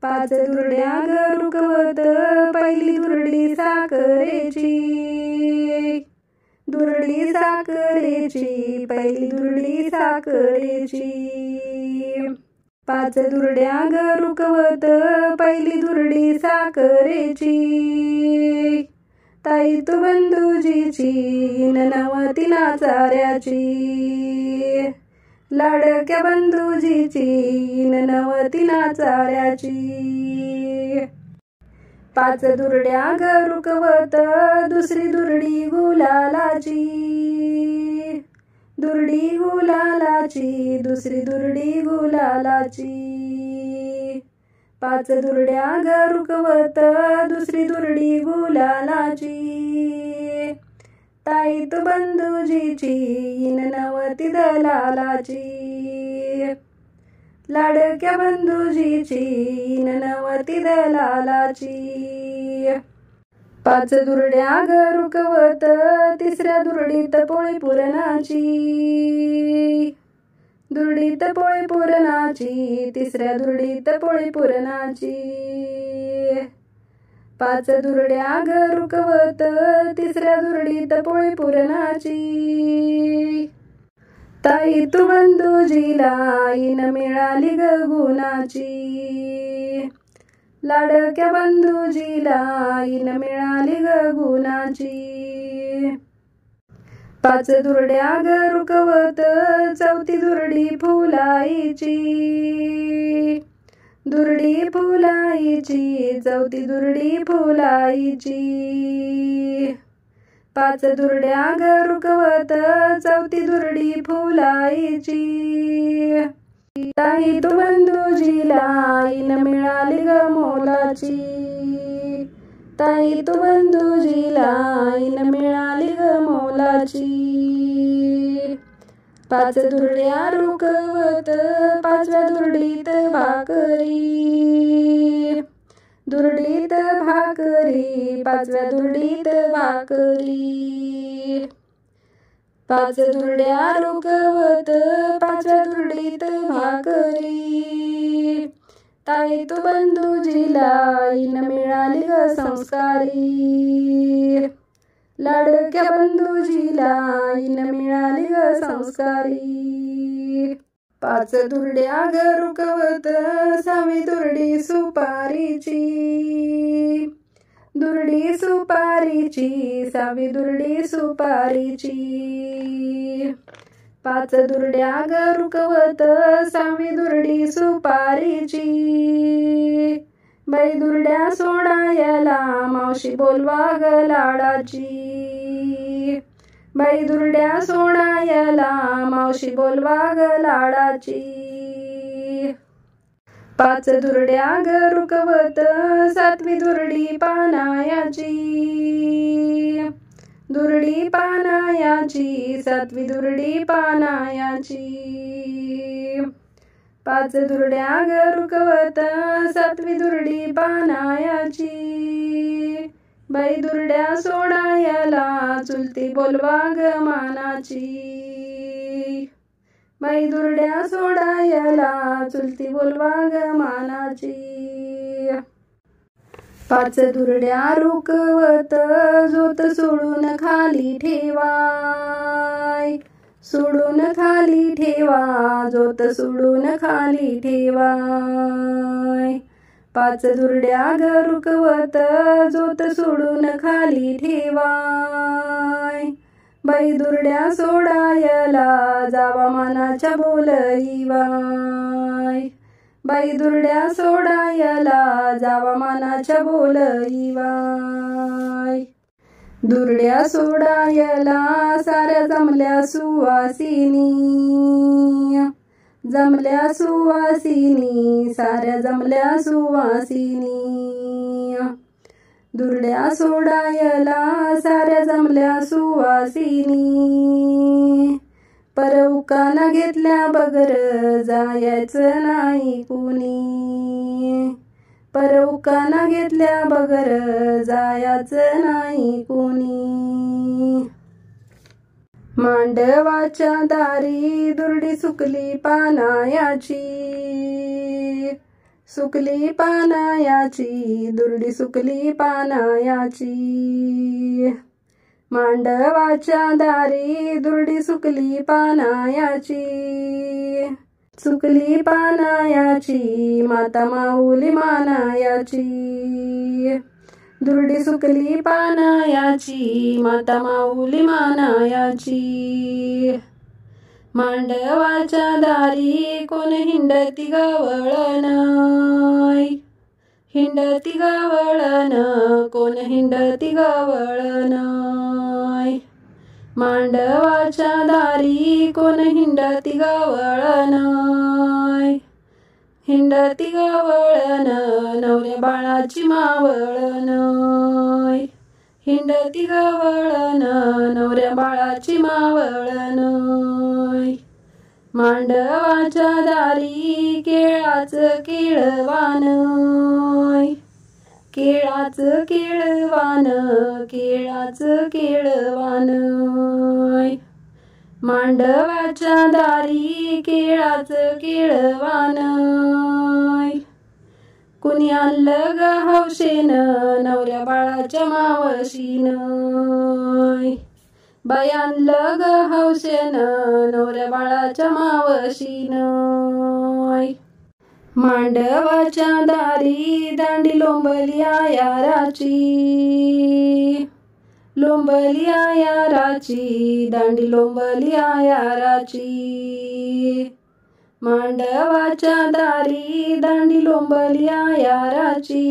पाच दुर्ड्या ग रुकवत पहिली दुर्डी साखरेची, दुर्डी साखरेची पहिली दुर्डी साखरेची। पाच दुर्ड्या ग रुकवत पहिली दुर्डी साखरेची, ताई तू बंधुजीची नवती नाचाऱ्याची, लाडक्या बंधुजीची नवती नाचाऱ्याची। पाच दुर्ड्या ग रुकवत दुसरी दुर्डी गुलालाची, दुर्डी गुलालाची दुसरी दुर्डी गुलालाची। पाच दुर्ड्या ग रुकवत दुसरी दुर्डी गुलालाची, ताई तू बंधुजीची नवती दलालाची, लाडक्या बंधुजीची नवती दलालाची। पाच दुर्ड्या ग रुकवत तिसऱ्या दुर्डीत पोळी पुरणाची, दुर्डीत पोळी पुरणाची तिसऱ्या दुर्डीत पोळी पुरणाची। पाच दुर्ड्या ग रुकवत तिसऱ्या दुर्डीत पोळी पुरणाची, ताई तू बंधुजीला मिळाली ग गुणाची, लाडक्या बंधुजीला मिळाली ग गुणाची। पाच दुर्ड्या ग रुकवत चौथी दुर्डी फुलाईची, दुर्डी फुलाईची चौथी दुर्डी फुलाईची। पाच दुर्ड्या ग रुकवत चौथी दुर्डी फुलाईची, ताई तू बंधुजीला मिळाली ग मोलाची, ताई तू बंधुजीला मिळाली ग मोलाची। पाच दुर्ड्या रुकवत पाचव्या दुर्डीत भाकरी, दुर्डीत भाकरी पाचव्या दुर्डीत भाकरी। पाच दुर्ड्या रुकवत पाचव्या दुर्डीत भाकरी, ताई तू बंधुजीला मिळाली ग संस्कारी, लाडक्या बंधुजीला मिळाली ग संस्कारी। पाच दुर्ड्या ग रुकवत सहावी दुर्डी सुपारीची, दुर्डी सुपारीची सहावी दुर्डी सुपारीची। पाच दुर्ड्या ग रुकवत सहावी दुर्डी सुपारीची, बाई दुर्ड्या सोडायला मावशी बोलवा ग लाडाची, बाई दुर्ड्या सोडायला मावशी बोलवा ग लाडाची। पाच दुर्ड्या ग रुकवत सातवी दुर्डी पानायाची, दुर्डी पानायाची सातवी दुर्डी पानायाची। पाच दुर्ड्या ग रुकवत सातवी दुर्डी पानायाची, बाई दुर्ड्या सोडायला चुलती बोलवा ग मानाची, बाई दुर्ड्या सोडायला चुलती बोलवा ग मानाची। पाच दुर्ड्या रुकवत जोत सोडून खाली ठेवाय, सोडून खाली ठेवा जोत सोडून खाली ठेवाय। पाच दुर्ड्या ग रुकवत जोत सोडून खाली ठेवाय, बाई दुर्ड्या सोडायला जावा मानाच्या बोलईवाय, बाई दुर्ड्या सोडायला जावा मानाच्या बोलईवाय। दुर्ड्या सोडायला साऱ्या जमल्या सुवासिनी, जमल्या सुवासिनी साऱ्या जमल्या सुवासिनी। दुर्ड्या सोडायला साऱ्या जमल्या सुवासिनी, परउकाना घेतल्या बगर जायचं नाही कुणी, परउकाना घेतल्या बगर जायचं नाही कुणी। मांडवाच्या दारी दुर्डी सुकली पानायाची, सुकली पानायाची दुर्डी सुकली पानायाची मांडवाच्या दारी दुर्डी सुकली पानायाची सुकली पानायाची माता माऊली मानायाची दुर्डी सुकली पानायाची माता माऊली मानायाची मांडवाच्या दारी कोण हिंडती गवळण हिंडती गवळण कोण हिंडती गवळण मांडवाच्या दारी कोण हिंडती गवळण हिंडती गवळण नवऱ्या बाळाची मावळण हिंडती गवळण नवऱ्या बाळाची मावळण मांडवाच्या दारी केळाचं केळवान केळाचं केळवान केळाचं केळवान मांडवाच्या दारी केळाचं केळवान कुणी आणलं ग हौशेन नवऱ्या बाळाच्या मावशीन बाई आणलं ग हौशेन नवऱ्या बाळाच्या मावशीन मांडवाच्या दारी दांडी लोंबली आयाराची लोंबली आयाराची दांडी लोंबली आयाराची मांडवाच्या दारी दांडी लोंबली आयाराची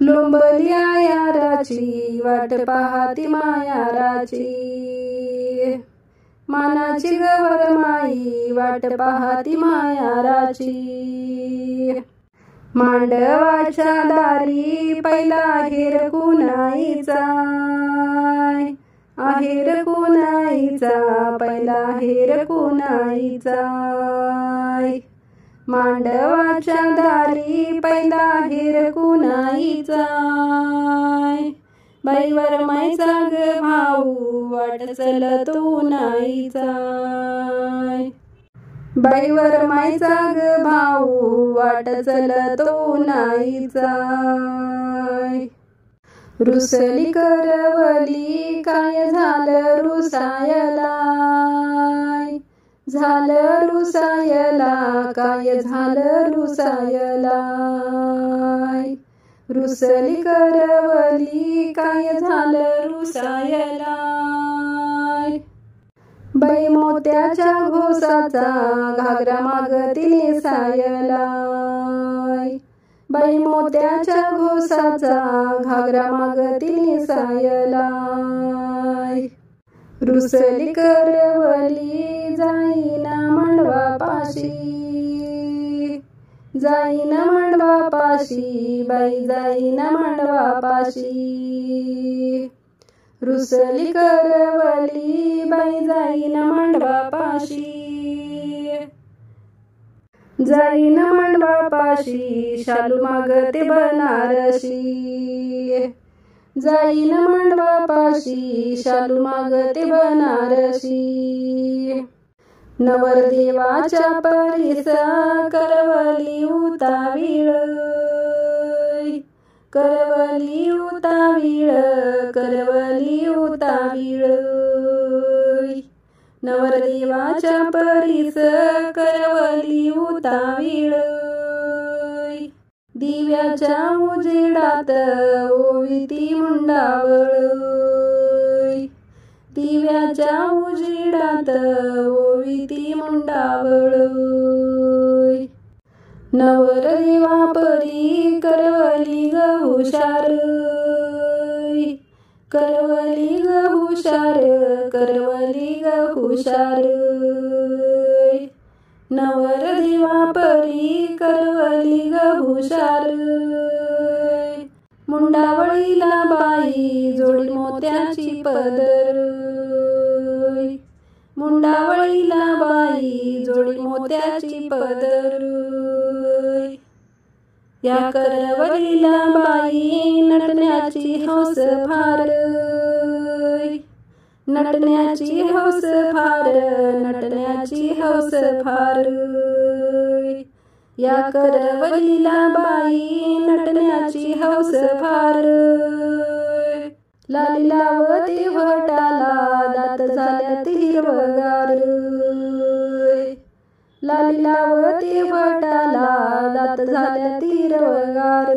लोंबली आयाराची वाट पाहती मायाराची मानाची गवर माई वाट पाहती मायाराची मांडवाच्या दारी पहिला आहेर कुणाईचा आहेर कुणाईचा पहिला आहेर कुणाईचा मांडवाच्या दारी पहिला आहेर कुणाईचा बाईवर मायचा ग भाऊ वाट चलतो नाईचा बाईवर मायचा ग भाऊ वाट चलतो नाईचा रुसली करवली काय झालं रुसायला झालं रुसायला काय झालं रुसायला रुसली करवली काय झालं रुसायला बाई मोत्याच्या घोसाचा घागरा मागती नेसायला बाई मोत्याच्या घोसाचा घागरा मागती नेसायला रुसली करवली जाईना मंडवापाशी जाईना मंडवापाशी बाई जाईना मंडवापाशी रुसली करवली बाई जाईना मंडवापाशी जाईना मंडवापाशी शालू मागते बनारसी जाईना मंडवापाशी शालू मागते बनारसी नवरदेवाच्या परीस करवली उतावीळ करवली उतावीळ करवली उतावीळ नवरदेवाच्या परीस करवली उतावीळ दिव्याच्या उजेडात ओविती मुंडावळ दिव्याच्या उजेडात ओविती मुंडावळ नवरदेवा परी करवली ग हुशार करवली ग हुशार करवली ग हुशार नवरदेवा परी करवली ग हुशार मुंडावळीला बाई जोडी मोत्याची पदर मुंडावळीला बाई जोडी मोत्याची पदर या करवलीला बाई नटण्याची हौस फार नटण्याची हौस फार नटण्याची हौस फार या करवलीला बाई नटण्याची हौस फार लाली लावती वटाला दात झाल्यात हिरवगार लाली लावती वटाला दात झाल्यात हिरवगार